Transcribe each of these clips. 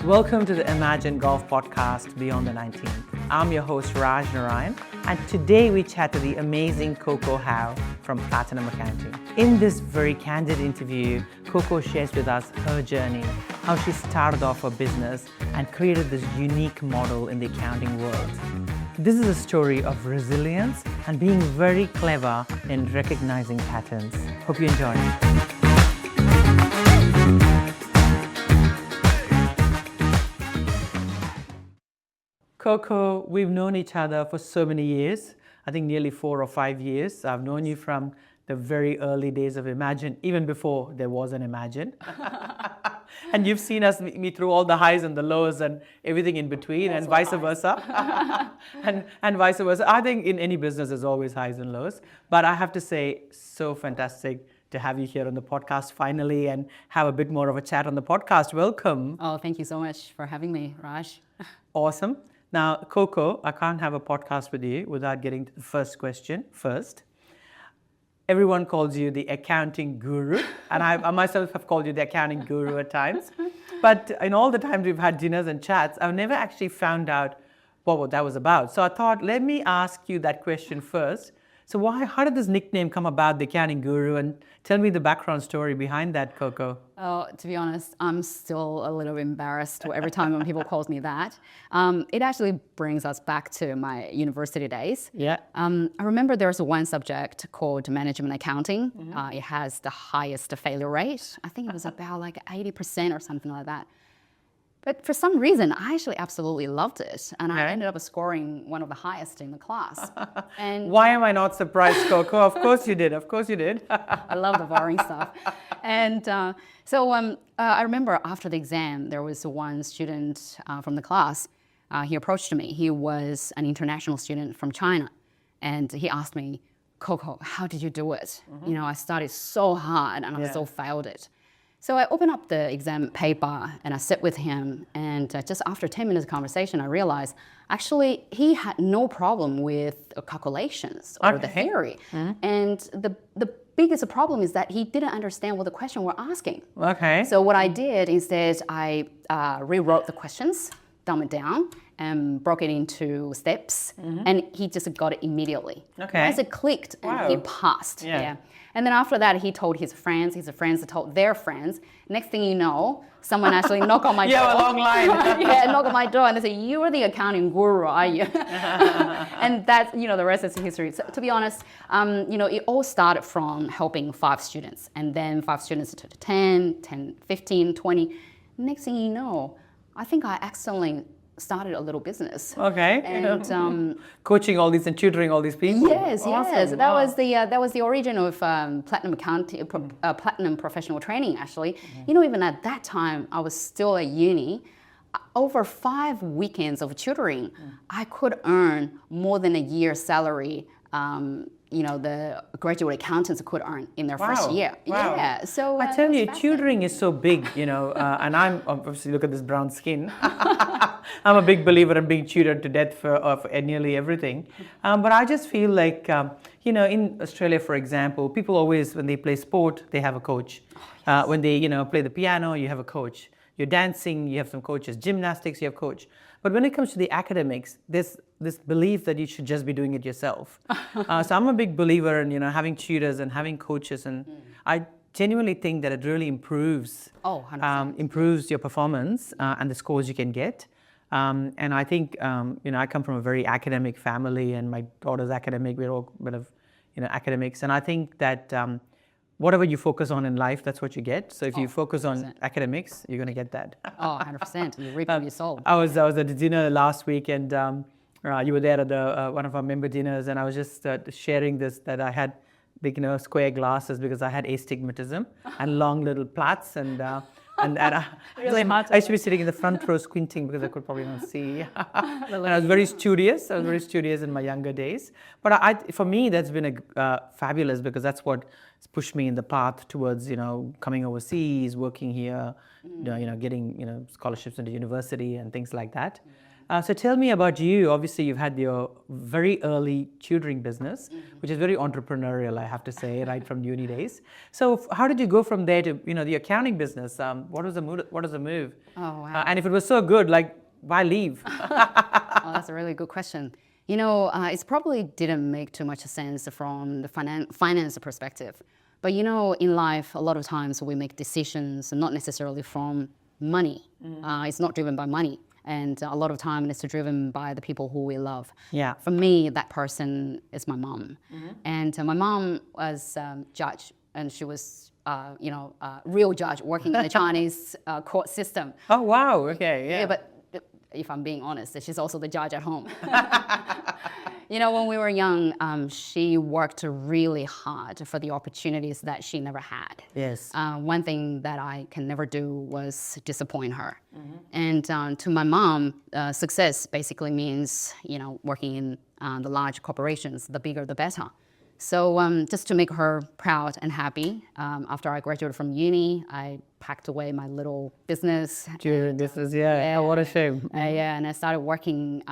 Welcome to the Emajin Golf Podcast Beyond the 19th. I'm your host Raj Narayan, and today we chat to the amazing Coco Hou from Platinum Accounting. In this very candid interview, Coco shares with us her journey, how she started off her business and created this unique model in the accounting world. This is a story of resilience and being very clever in recognizing patterns. Hope you enjoy. Coco, we've known each other for so many years. I think nearly 4 or 5 years. I've known you from the very early days of Emajin, even before there was an Emajin. And you've seen us me through all the highs and the lows and everything in between, and vice versa. and vice versa. I think in any business there's always highs and lows. But I have to say, so fantastic to have you here on the podcast finally and have a bit more of a chat on the podcast. Welcome. Oh, thank you so much for having me, Raj. Awesome. Now, Coco, I can't have a podcast with you without getting to the first question first. Everyone calls you the accounting guru, and I myself have called you the accounting guru at times. But in all the times we've had dinners and chats, I've never actually found out what that was about. So I thought, let me ask you that question first. So how did this nickname come about, the accounting guru? And tell me the background story behind that, Coco. Oh, to be honest, I'm still a little embarrassed every time when people calls me that. It actually brings us back to my university days. Yeah. I remember there's one subject called management accounting. It has the highest failure rate. I think it was about like 80% or something like that. But for some reason, I actually absolutely loved it. And I ended up scoring one of the highest in the class. And why am I not surprised, Coco? Of course you did. Of course you did. I love the boring stuff. And so I remember after the exam, there was one student from the class. He approached me. He was an international student from China. And he asked me, Coco, how did you do it? You know, I studied so hard and I still failed it. So I opened up the exam paper and I sit with him, and just after 10 minutes of conversation, I realized actually he had no problem with calculations or the theory. And the biggest problem is that he didn't understand what the question we're asking. Okay. So what I did instead, I rewrote the questions, dumbed it down, and broke it into steps, and he just got it immediately. Okay. Once it clicked, and he passed. Yeah. And then after that, he told his friends told their friends. Next thing you know, someone actually knocked on my door. Yeah, a long line. Knock on my door, and they say, "You are the accounting guru, are you?" And that's, the rest is history. So, to be honest, it all started from helping 5 students, and then 5 students to 10, 15, 20. Next thing you know, I think I accidentally started a little business. Okay. And coaching all these and tutoring all these people. Yes, awesome. Yes. That was the origin of Platinum Accounting, Platinum Professional Training. Actually, even at that time, I was still at uni. Over 5 weekends of tutoring, I could earn more than a year's salary. The graduate accountants could earn in their first year. Wow. Yeah. So I tell you, tutoring is so big, and I'm obviously, look at this brown skin. I'm a big believer in being tutored to death for nearly everything. But I just feel like, in Australia, for example, people always, when they play sport, they have a coach. When they, play the piano, you have a coach. You're dancing, you have some coaches. Gymnastics, you have a coach. But when it comes to the academics, there's this belief that you should just be doing it yourself. So I'm a big believer in, having tutors and having coaches. And I genuinely think that it really improves your performance and the scores you can get. And I think, I come from a very academic family, and my daughter's academic. We're all a bit of, academics. And I think that whatever you focus on in life, that's what you get. So if you focus on academics, you're going to get that. 100%. You reap your soul. I was at the dinner last week, and you were there at one of our member dinners, and I was just sharing this, that I had big, square glasses because I had astigmatism and long little plaits, and I used to be sitting in the front row squinting because I could probably not see. And I was very studious. In my younger days. But for me, that's been fabulous, because that's what pushed me in the path towards, coming overseas, working here, getting, scholarships into university and things like that. So tell me about you. Obviously, you've had your very early tutoring business, which is very entrepreneurial, I have to say, right from uni days. So how did you go from there to the accounting business? What was the move? What was the move? Oh, wow. And if it was so good, like why leave? Oh, that's a really good question. It probably didn't make too much sense from the finance perspective. But in life, a lot of times we make decisions not necessarily from money. It's not driven by money. And a lot of time it's driven by the people who we love. Yeah. For me, that person is my mom. And my mom was judge, and she was, a real judge working in the Chinese court system. Oh wow. Okay. Yeah. Yeah, but if I'm being honest, she's also the judge at home. When we were young, she worked really hard for the opportunities that she never had. Yes. One thing that I can never do was disappoint her. And to my mom, success basically means, working in the large corporations, the bigger the better. So just to make her proud and happy, after I graduated from uni, I packed away my little business. This is yeah. What a shame. And I started working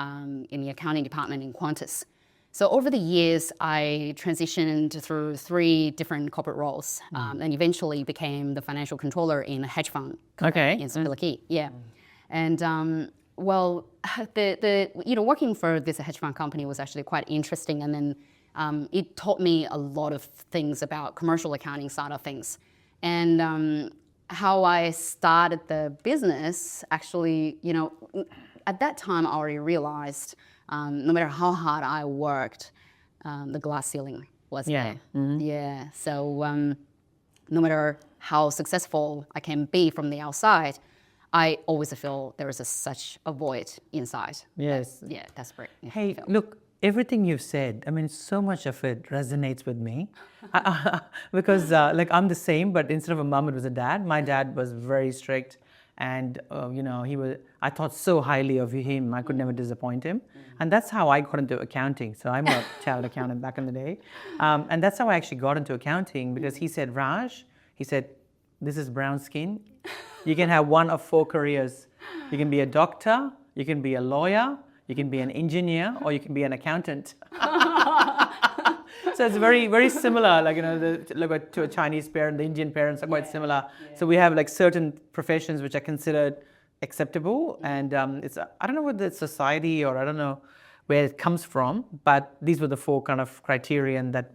in the accounting department in Qantas. So over the years, I transitioned through 3 different corporate roles, and eventually became the financial controller in a hedge fund. Okay. In Philippines, yeah. And working for this hedge fund company was actually quite interesting, and then it taught me a lot of things about commercial accounting side of things. And how I started the business, actually, at that time I already realized no matter how hard I worked, the glass ceiling was there. Yeah, so no matter how successful I can be from the outside, I always feel there is such a void inside. Yes. Yeah, desperate. Hey, look, everything you've said, I mean, so much of it resonates with me. Because I'm the same, but instead of a mom, it was a dad. My dad was very strict, and I thought so highly of him. I could never disappoint him. And that's how I got into accounting. So I'm a child accountant back in the day. And that's how I actually got into accounting, because he said, Raj, this is brown skin. You can have one of 4 careers. You can be a doctor, you can be a lawyer, you can be an engineer, or you can be an accountant. So it's very, very similar, to a Chinese parent. The Indian parents are quite similar. Yeah. So we have certain professions which are considered acceptable, and I don't know whether it's society or I don't know where it comes from, but these were the 4 kind of criterion that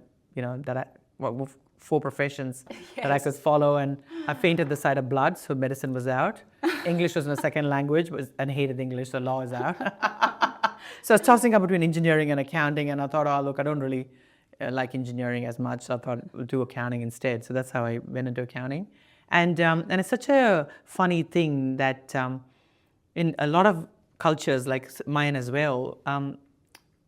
4 professions that I could follow, and I fainted the sight of blood, so medicine was out. English was my second language, and hated English, so law is out. So I was tossing up between engineering and accounting, and I thought, I don't really like engineering as much, so I thought I'll do accounting instead. So that's how I went into accounting. And it's such a funny thing that in a lot of cultures, like mine as well,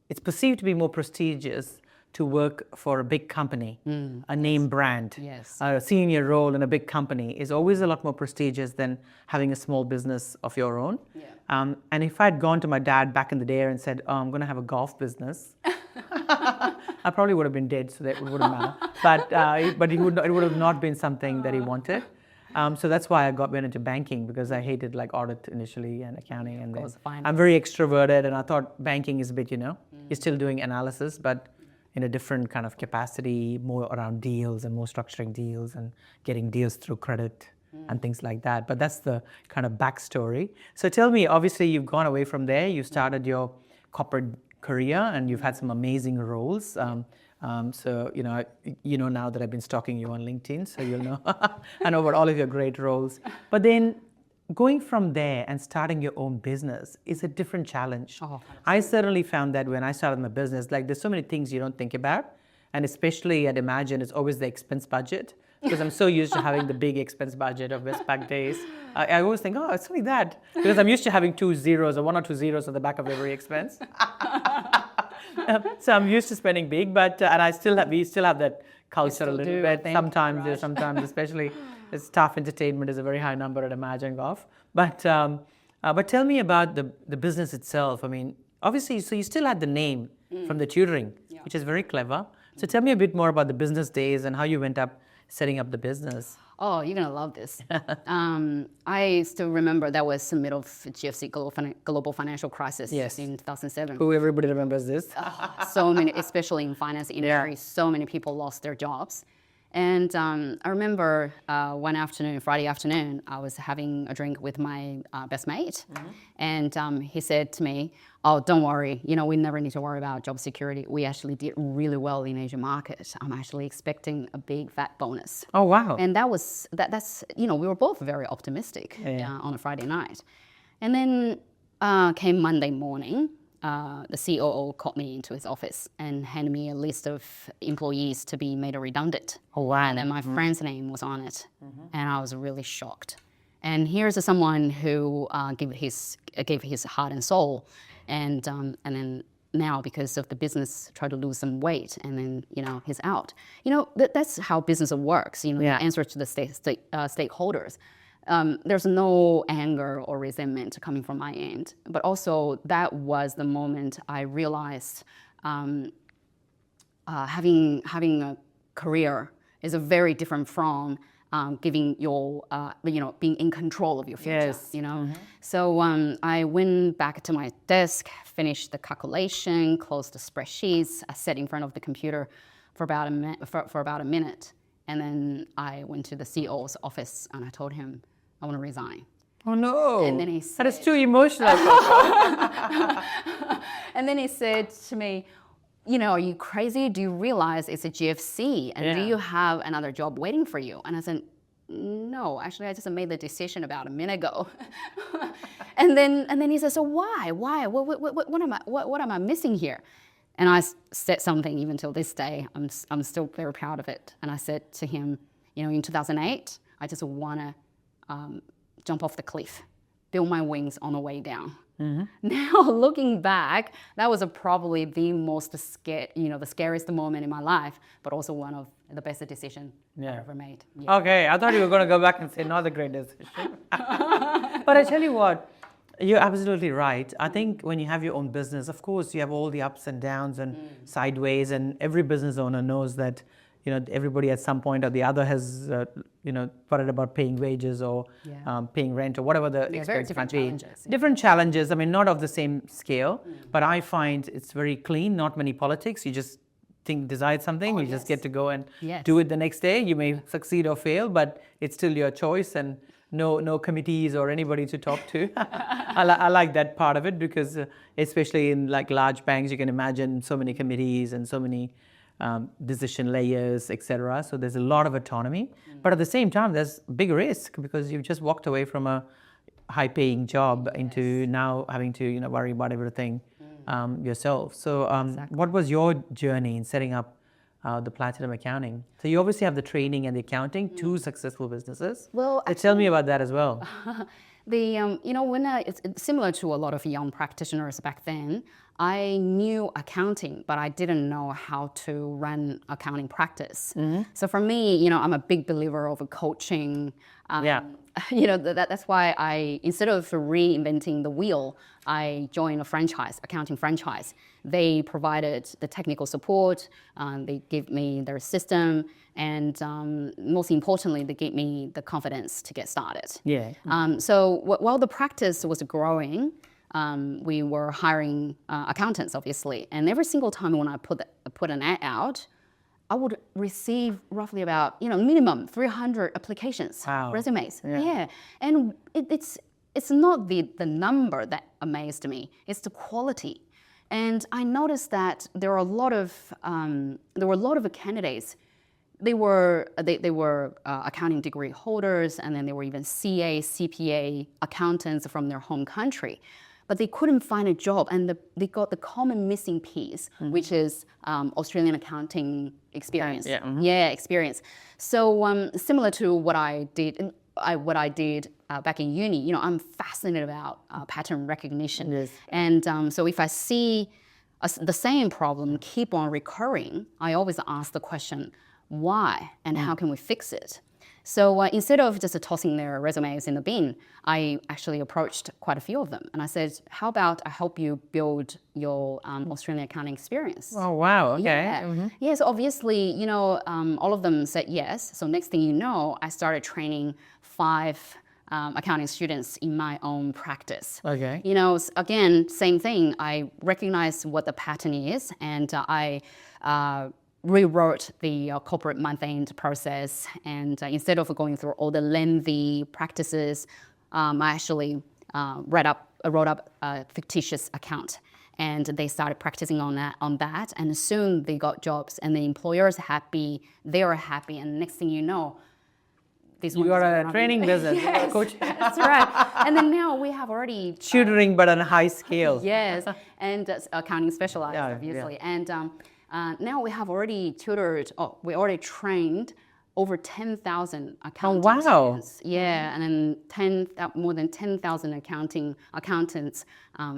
it's perceived to be more prestigious to work for a big company, a name brand. Yes. A senior role in a big company is always a lot more prestigious than having a small business of your own. Yeah. And if I'd gone to my dad back in the day and said, I'm going to have a golf business, I probably would have been dead, so that it wouldn't matter. But it would have not been something that he wanted. So that's why I went into banking, because I hated audit initially and accounting. And then I'm very extroverted, and I thought banking is a bit, you're still doing analysis, but in a different kind of capacity, more around deals and more structuring deals and getting deals through credit and things like that. But that's the kind of backstory. So tell me, obviously you've gone away from there, you started your corporate career, and you've had some amazing roles. So now that I've been stalking you on LinkedIn, so you'll know I know about all of your great roles. But then going from there and starting your own business is a different challenge. I certainly found that when I started my business, there's so many things you don't think about, and especially at Emajin, it's always the expense budget, because I'm so used to having the big expense budget of Westpac days. I always think, it's only that, because I'm used to having 2 zeros or 1 or 2 zeros at the back of every expense. So I'm used to spending big, but and we still have that culture a little bit. Sometimes, especially staff entertainment is a very high number at Emajin Golf. But tell me about the business itself. I mean, obviously, so you still had the name from the tutoring, which is very clever. So tell me a bit more about the business days and how you went up setting up the business. Oh, you're gonna love this. I still remember that was the middle of GFC, global financial crisis Yes. in 2007. Who everybody remembers this. So many, especially in finance industry, so many people lost their jobs. And I remember one afternoon, Friday afternoon, I was having a drink with my best mate, and he said to me, "Oh, don't worry. We never need to worry about job security. We actually did really well in Asian market. I'm actually expecting a big fat bonus." Oh, wow. And that's we were both very optimistic on a Friday night. And then came Monday morning, the COO called me into his office and handed me a list of employees to be made redundant. Oh, wow. And then my friend's name was on it. And I was really shocked. And here's someone who gave his heart and soul. And then now, because of the business, tried to lose some weight, and then he's out. That's how business works. Answer to the stakeholders. There's no anger or resentment coming from my end, but also that was the moment I realized having a career is very different from giving your being in control of your future. Yes. So I went back to my desk, finished the calculation, closed the spreadsheets. I sat in front of the computer for about a minute, and then I went to the CEO's office and I told him I want to resign. Oh, no. And then he said, that is too emotional. And then he said to me, are you crazy? Do you realize it's a GFC? And do you have another job waiting for you? And I said, no, actually, I just made the decision about a minute ago. and then he said, so why? What am I missing here? And I said something, even till this day, I'm still very proud of it. And I said to him, in 2008, I just want to jump off the cliff, build my wings on the way down. Now, looking back, that was probably the most the scariest moment in my life, but also one of the best decisions I ever made. Yeah. Okay, I thought you were going to go back and say not a great decision. But I tell you what, you're absolutely right. I think when you have your own business, of course, you have all the ups and downs and sideways, and every business owner knows that everybody at some point or the other has, worried about paying wages or paying rent or whatever the experience might be. Different challenges. I mean, not of the same scale, but I find it's very clean, not many politics. You just decide something, you just get to go and do it the next day. You may succeed or fail, but it's still your choice, and no committees or anybody to talk to. I like that part of it, because especially in like large banks, you can imagine so many committees and so many decision layers, etc. So there's a lot of autonomy, but at the same time, there's big risk, because you've just walked away from a high-paying job into now having to worry about everything yourself. So what was your journey in setting up the Platinum Accounting? So you obviously have the training and the accounting, two successful businesses. Well, so tell me about that as well. It's similar to a lot of young practitioners back then. I knew accounting, but I didn't know how to run accounting practice. So for me, I'm a big believer of coaching. That's why instead of reinventing the wheel, I joined a accounting franchise. They provided the technical support, they gave me their system, and most importantly, they gave me the confidence to get started. So while the practice was growing, we were hiring accountants, obviously, and every single time when I put an ad out, I would receive roughly about minimum 300 applications, resumes. And it's not the number that amazed me; it's the quality. And I noticed that there were a lot of candidates. They were accounting degree holders, and then they were even CA, CPA accountants from their home country. But they couldn't find a job, and they got the common missing piece, which is Australian accounting experience. Experience. So similar to what I did back in uni, I'm fascinated about pattern recognition. And so if I see the same problem keep on recurring, I always ask the question, why, and how can we fix it? So instead of just tossing their resumes in the bin, I actually approached quite a few of them. And I said, how about I help you build your Australian accounting experience? Oh, wow. Okay. Yeah. Yeah, so obviously, all of them said yes. So next thing you know, I started training 5 accounting students in my own practice. Okay. Again, same thing. I recognized what the pattern is, and I rewrote the corporate month-end process. And instead of going through all the lengthy practices, I actually wrote up a fictitious account. And they started practicing on that. And soon they got jobs, and the employer's happy, they are happy. And next thing you know, you got a training business, you got a coach. That's right. And then now we have already tutoring, but on a high scale. Yes, and accounting specialized, obviously. Yeah. And now we have already tutored. We already trained over 10,000 accounting students. Yeah, and then more than 10,000 accountants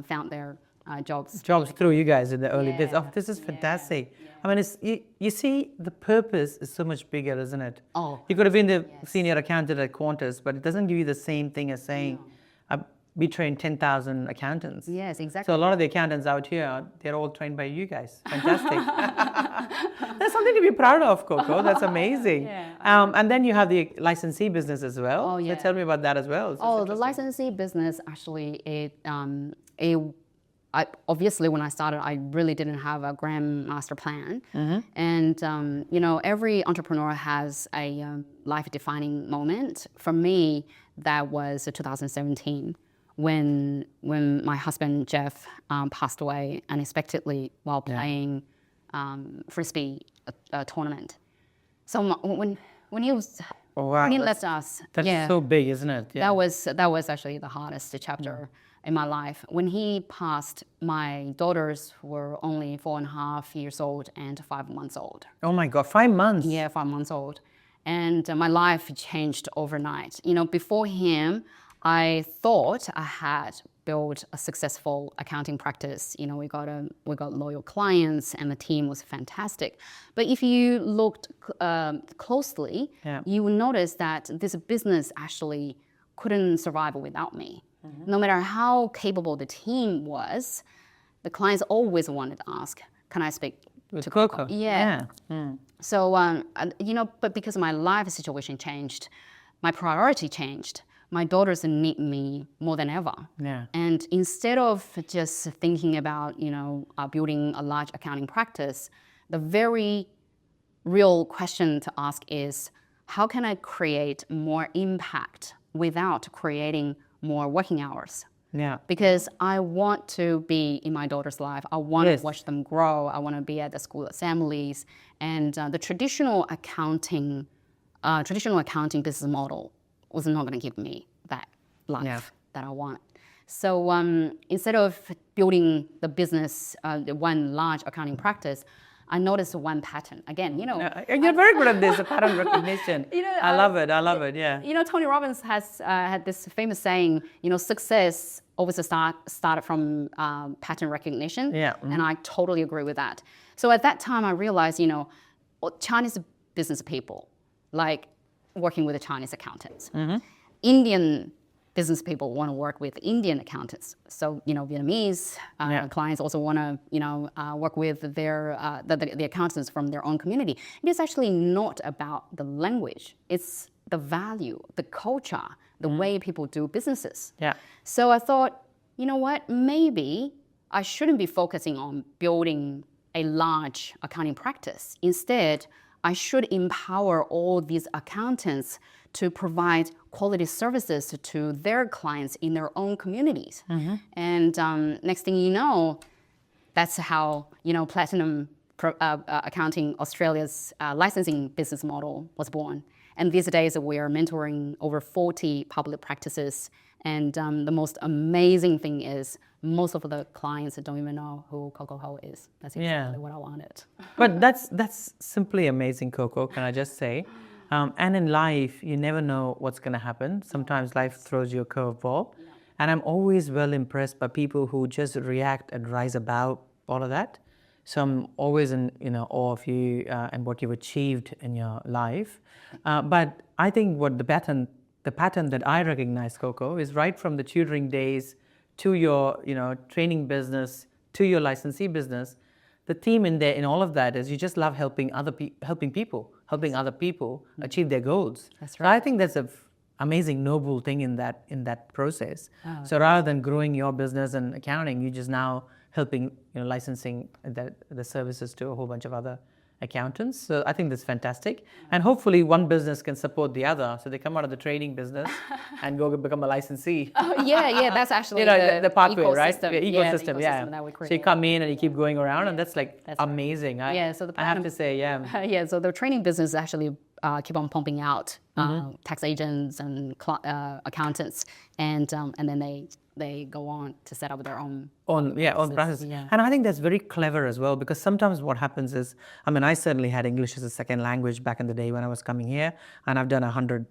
found their jobs through you guys in the early days. Oh, this is fantastic. Yeah. I mean, you see, the purpose is so much bigger, isn't it? Oh, you could have been the senior accountant at Qantas, but it doesn't give you the same thing as saying, we trained 10,000 accountants. Yes, exactly. So a lot of the accountants out here, they're all trained by you guys. Fantastic. That's something to be proud of, Coco. That's amazing. Yeah. And then you have the licensee business as well. Oh, yeah. So tell me about that as well. The licensee business, actually, obviously, when I started, I really didn't have a grand master plan. And, every entrepreneur has a life-defining moment. For me, that was 2017 when my husband, Jeff, passed away unexpectedly while playing Frisbee tournament. So when he was... Oh, wow. When he left us, that's so big, isn't it? Yeah. That was actually the hardest chapter in my life. When he passed, my daughters were only 4.5 years old and 5 months old. Oh my God, 5 months? Yeah, 5 months old. And my life changed overnight. Before him, I thought I had built a successful accounting practice. We got loyal clients, and the team was fantastic. But if you looked closely, you would notice that this business actually couldn't survive without me. No matter how capable the team was, the clients always wanted to ask, "Can I speak to Coco?" Yeah. So but because my life situation changed, my priority changed. My daughters need me more than ever. Yeah. And instead of just thinking about, building a large accounting practice, the very real question to ask is, how can I create more impact without creating more working hours? Yeah. Because I want to be in my daughter's life. I want to watch them grow. I want to be at the school assemblies. And the traditional accounting business model was not going to give me that life that I want. So instead of building the business, one large accounting practice, I noticed one pattern. Again, you're very good at this, pattern recognition. I love it, yeah. Tony Robbins has had this famous saying, success always started from pattern recognition. Yeah. And I totally agree with that. So at that time, I realized, Chinese business people like working with the Chinese accountants. Indian business people want to work with Indian accountants. So, Vietnamese clients also want to, work with their the accountants from their own community. It is actually not about the language. It's the value, the culture, the way people do businesses. Yeah. So I thought, maybe I shouldn't be focusing on building a large accounting practice. Instead, I should empower all these accountants to provide quality services to their clients in their own communities. And next thing you know, that's how Platinum Accounting Australia's licensing business model was born. And these days we are mentoring over 40 public practices. And the most amazing thing is most of the clients don't even know who Coco Hou is. That's exactly what I wanted. But that's simply amazing, Coco, can I just say. And in life, you never know what's going to happen. Sometimes life throws you a curveball. And I'm always well impressed by people who just react and rise above all of that. So I'm always in awe of you and what you've achieved in your life. But I think what the pattern that I recognize, Coco, is right from the tutoring days to your training business to your licensee business. The theme in all of that is you just love helping other people achieve their goals. That's So right. I think that's a amazing noble thing in that process. So rather than growing your business and accounting, you just now helping licensing the services to a whole bunch of other accountants. So I think that's fantastic, and hopefully one business can support the other, so they come out of the training business and go become a licensee. Yeah, that's actually the pathway, right? ecosystem. Yeah, the ecosystem, ecosystem that we So you create. come in and you keep going around, and that's like That's right. amazing. Yeah, so I have to say, yeah. Yeah, so the training business actually keep on pumping out tax agents and accountants, and then they go on to set up their own own process. Yeah. And I think that's very clever as well, because sometimes what happens is, I certainly had English as a second language back in the day when I was coming here, and I've done 100,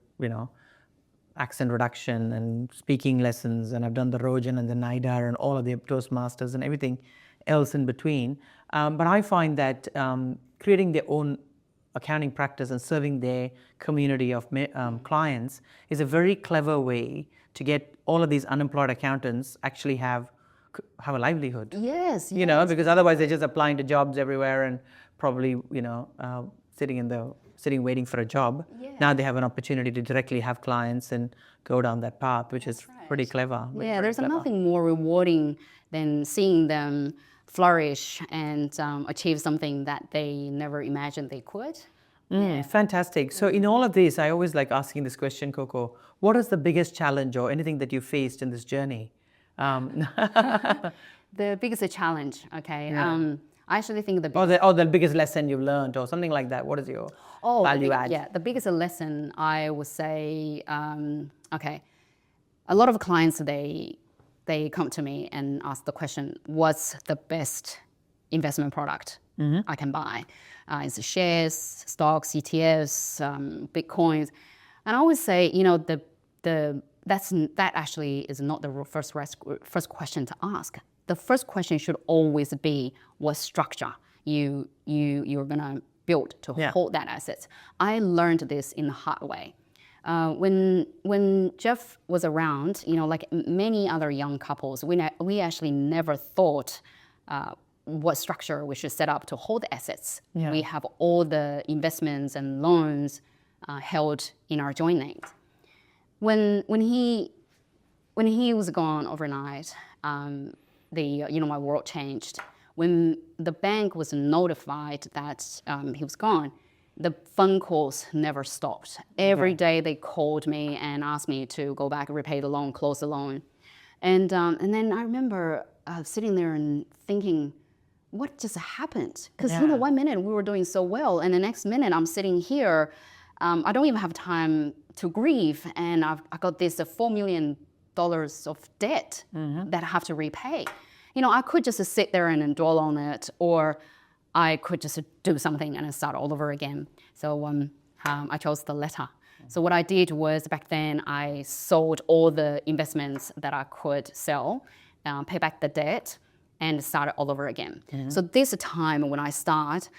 accent reduction and speaking lessons, and I've done the Rojan and the NIDA and all of the Toastmasters and everything else in between. But I find that creating their own accounting practice and serving their community of clients is a very clever way to get all of these unemployed accountants actually have a livelihood. Yes. Because otherwise they're just applying to jobs everywhere and probably sitting waiting for a job. Yeah. Now they have an opportunity to directly have clients and go down that path, which is pretty clever. Yeah, there's nothing more rewarding than seeing them flourish and achieve something that they never imagined they could. Fantastic. So in all of this, I always like asking this question, Coco. What is the biggest challenge or anything that you faced in this journey? The biggest challenge, okay. I actually think the biggest lesson you've learned or something like that. What is your value add? Yeah, the biggest lesson I would say, okay, a lot of clients, they come to me and ask the question, what's the best investment product I can buy? Is it shares, stocks, ETFs, Bitcoins? And I always say, that actually is not the first question to ask. The first question should always be what structure you're gonna build to hold that assets. I learned this in the hard way. When Jeff was around, like many other young couples, we actually never thought what structure we should set up to hold the assets. Yeah. We have all the investments and loans held in our joint names. When he was gone overnight, my world changed. When the bank was notified that he was gone, the phone calls never stopped. Every day they called me and asked me to go back and repay the loan, close the loan. And then I remember sitting there and thinking, what just happened? Because 1 minute we were doing so well, and the next minute I'm sitting here. I don't even have time to grieve, and I got this $4 million of debt that I have to repay. I could just sit there and dwell on it, or I could just do something and start all over again. So I chose the latter. So what I did was, back then I sold all the investments that I could sell, pay back the debt, and start all over again. So this time when I start,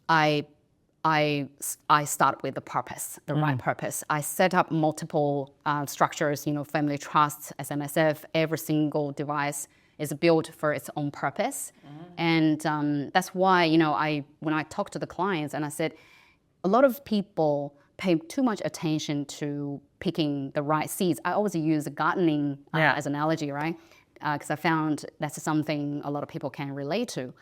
I start with the purpose, the right purpose. I set up multiple structures, family trusts, SMSF. Every single device is built for its own purpose. And that's why, when I talk to the clients and I said, a lot of people pay too much attention to picking the right seeds. I always use gardening as an analogy, right? Because I found that's something a lot of people can relate to.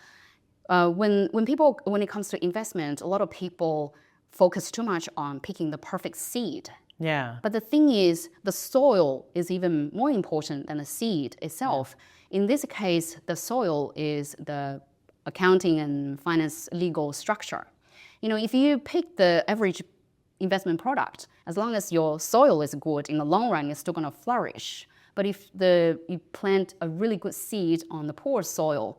When it comes to investment, a lot of people focus too much on picking the perfect seed. Yeah. But the thing is, the soil is even more important than the seed itself. In this case, the soil is the accounting and finance legal structure. If you pick the average investment product, as long as your soil is good, in the long run, it's still going to flourish. But if you plant a really good seed on the poor soil,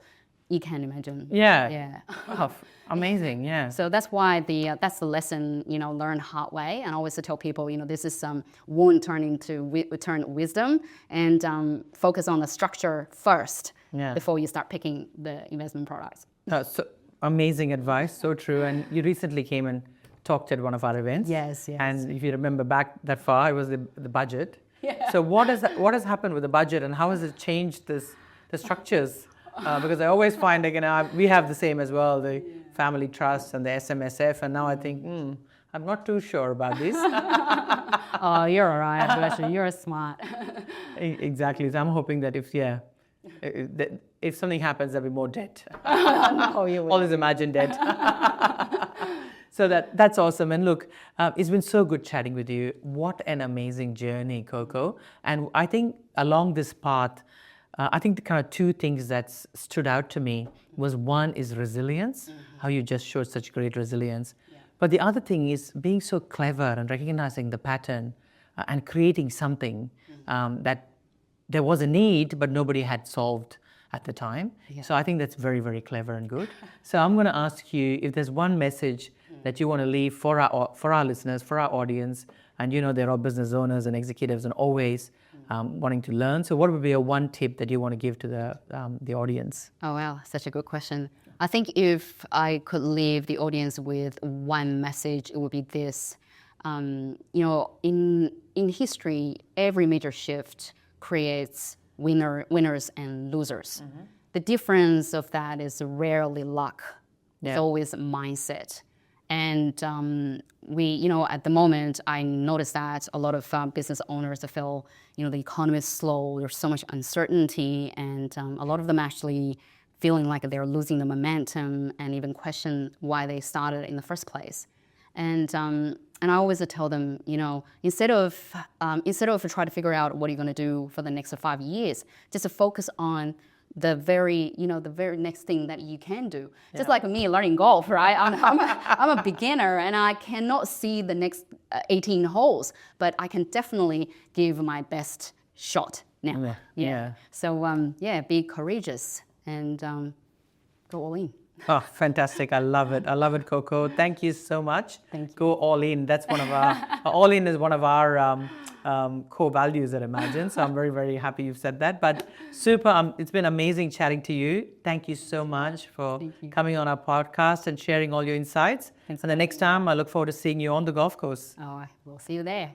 you can imagine. Yeah. Oh, amazing. Yeah. So that's why that's the lesson learned hard way. And I always tell people, this is wound turning to wisdom, and focus on the structure first. Yeah. before you start picking the investment products. So amazing advice, so true. And you recently came and talked at one of our events. Yes. And if you remember back that far, it was the budget. Yeah. So what has happened with the budget, and how has it changed the structures? Because I always find, like, we have the same as well, the family trust and the SMSF, and now I think, I'm not too sure about this. Oh, you're all right, Ashley. You're smart. Exactly. So I'm hoping that if something happens, there'll be more debt. No, you will. Always imagine debt. So that's awesome. And look, it's been so good chatting with you. What an amazing journey, Coco. And I think along this path, I think the kind of two things that stood out to me was, one is resilience, how you just showed such great resilience. Yeah. But the other thing is being so clever and recognizing the pattern and creating something that there was a need, but nobody had solved at the time. Yeah. So I think that's very, very clever and good. So I'm going to ask you if there's one message that you want to leave for our listeners, for our audience, and they're all business owners and executives and always wanting to learn. So what would be one tip that you want to give to the audience? Oh, wow, such a good question. I think if I could leave the audience with one message, it would be this. In history, every major shift creates winners and losers. Mm-hmm. The difference of that is rarely luck. Yeah. It's always mindset. And at the moment, I noticed that a lot of business owners feel, the economy is slow. There's so much uncertainty, and a lot of them actually feeling like they're losing the momentum and even question why they started in the first place. And I always tell them, instead of trying to figure out what you're going to do for the next 5 years, just to focus on the very next thing that you can do. Yeah. Just like me learning golf, right? I'm a beginner and I cannot see the next 18 holes, but I can definitely give my best shot now. Yeah. So be courageous and go all in. Oh, fantastic. I love it. I love it, Coco. Thank you so much. Thank you. Go all in. That's one of our, all in is one of our core values at Emajin. So I'm very, very happy you've said that. But super, it's been amazing chatting to you. Thank you so much for coming on our podcast and sharing all your insights. Thanks. And the next time, I look forward to seeing you on the golf course. Oh, we'll see you there.